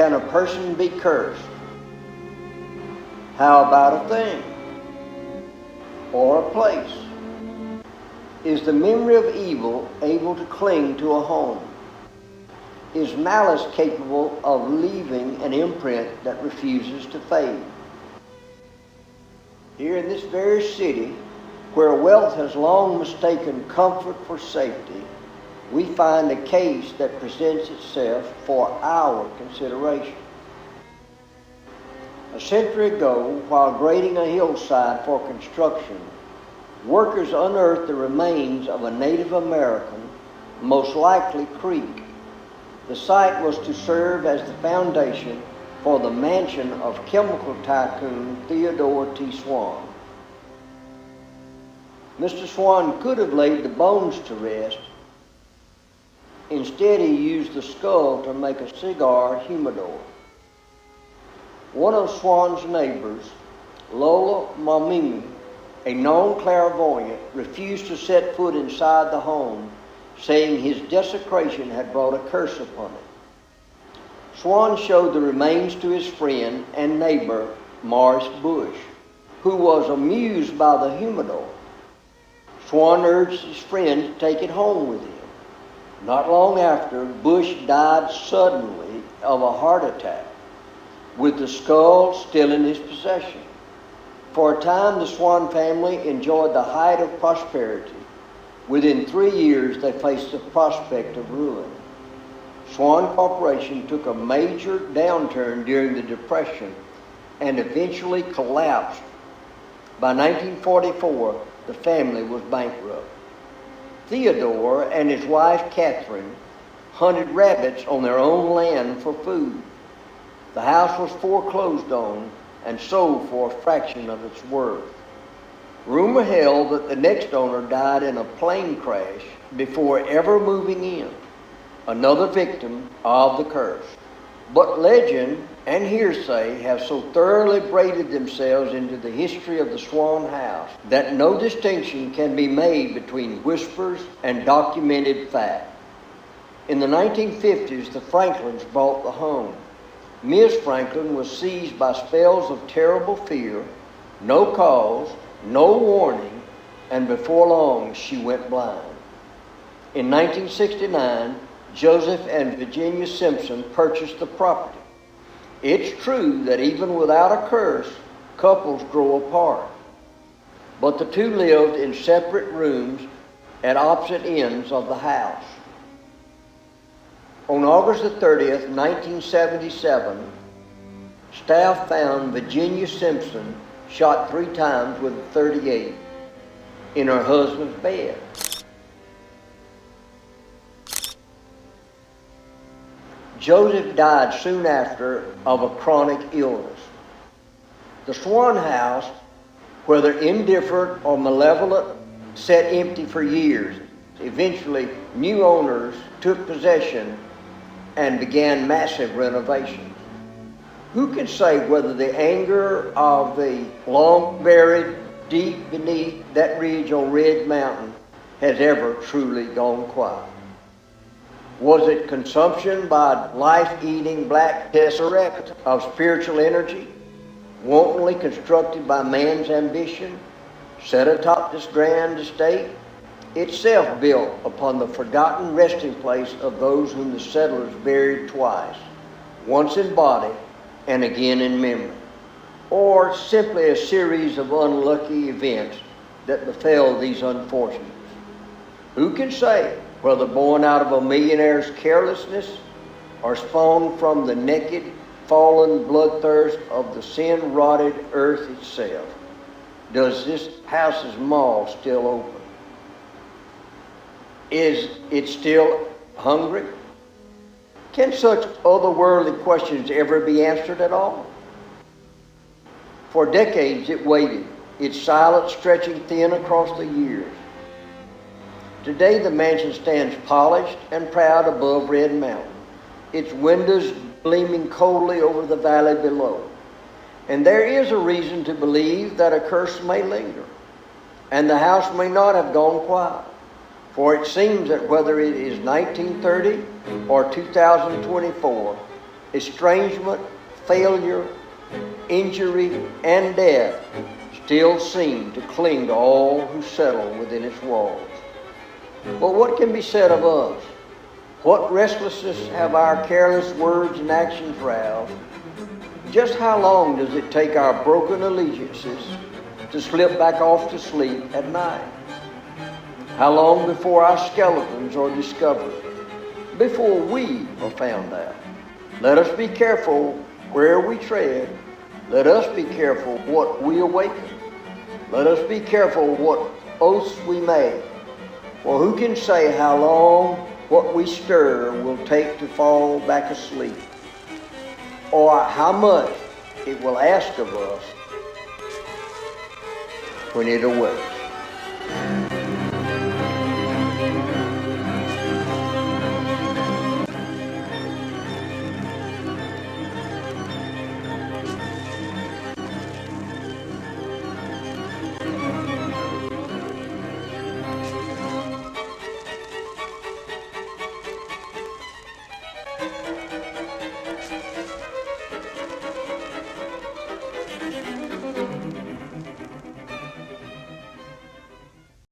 can a person be cursed? How about a thing or a place? Is the memory of evil able to cling to a home? Is malice capable of leaving an imprint that refuses to fade? Here in this very city, where wealth has long mistaken comfort for safety, we find a case that presents itself for our consideration. A century ago, while grading a hillside for construction, workers unearthed the remains of a Native American, most likely Creek. The site was to serve as the foundation for the mansion of chemical tycoon Theodore T. Swann. Mr. Swann could have laid the bones to rest. Instead, he used the skull to make a cigar humidor. One of Swann's neighbors, Lola Mamimi, a known clairvoyant, refused to set foot inside the home, saying his desecration had brought a curse upon it. Swann showed the remains to his friend and neighbor, Morris Bush, who was amused by the humidor. Swann urged his friend to take it home with him. Not long after, Bush died suddenly of a heart attack, with the skull still in his possession. For a time, the Swann family enjoyed the height of prosperity. Within 3 years, they faced the prospect of ruin. Swann Corporation took a major downturn during the Depression and eventually collapsed. By 1944, the family was bankrupt. Theodore and his wife Catherine hunted rabbits on their own land for food. The house was foreclosed on and sold for a fraction of its worth. Rumor held that the next owner died in a plane crash before ever moving in, another victim of the curse. But legend and hearsay have so thoroughly braided themselves into the history of the Swann house that no distinction can be made between whispers and documented fact. In the 1950s, the Franklins bought the home. Ms. Franklin was seized by spells of terrible fear, no cause, no warning, and before long she went blind. In 1969, Joseph and Virginia Simpson purchased the property. It's true that even without a curse, couples grow apart. But the two lived in separate rooms at opposite ends of the house. On August the 30th, 1977, staff found Virginia Simpson shot 3 times with a .38 in her husband's bed. Joseph died soon after of a chronic illness. The Swann house, whether indifferent or malevolent, sat empty for years. Eventually, new owners took possession and began massive renovations. Who can say whether the anger of the long buried deep beneath that ridge on Red Mountain has ever truly gone quiet? Was it consumption by life-eating black tesseract of spiritual energy, wantonly constructed by man's ambition, set atop this grand estate, itself built upon the forgotten resting place of those whom the settlers buried twice, once in body and again in memory, or simply a series of unlucky events that befell these unfortunates? Who can say whether born out of a millionaire's carelessness or spawned from the naked, fallen bloodthirst of the sin-rotted earth itself? Does this house's maw still open? Is it still hungry? Can such otherworldly questions ever be answered at all? For decades it waited, its silence stretching thin across the years. Today the mansion stands polished and proud above Red Mountain, its windows gleaming coldly over the valley below. And there is a reason to believe that a curse may linger, and the house may not have gone quiet. For it seems that whether it is 1930 or 2024, estrangement, failure, injury, and death still seem to cling to all who settle within its walls. But what can be said of us? What restlessness have our careless words and actions roused? Just how long does it take our broken allegiances to slip back off to sleep at night? How long before our skeletons are discovered? Before we are found out? Let us be careful where we tread. Let us be careful what we awaken. Let us be careful what oaths we make. For who can say how long what we stir will take to fall back asleep, or how much it will ask of us when it awakes?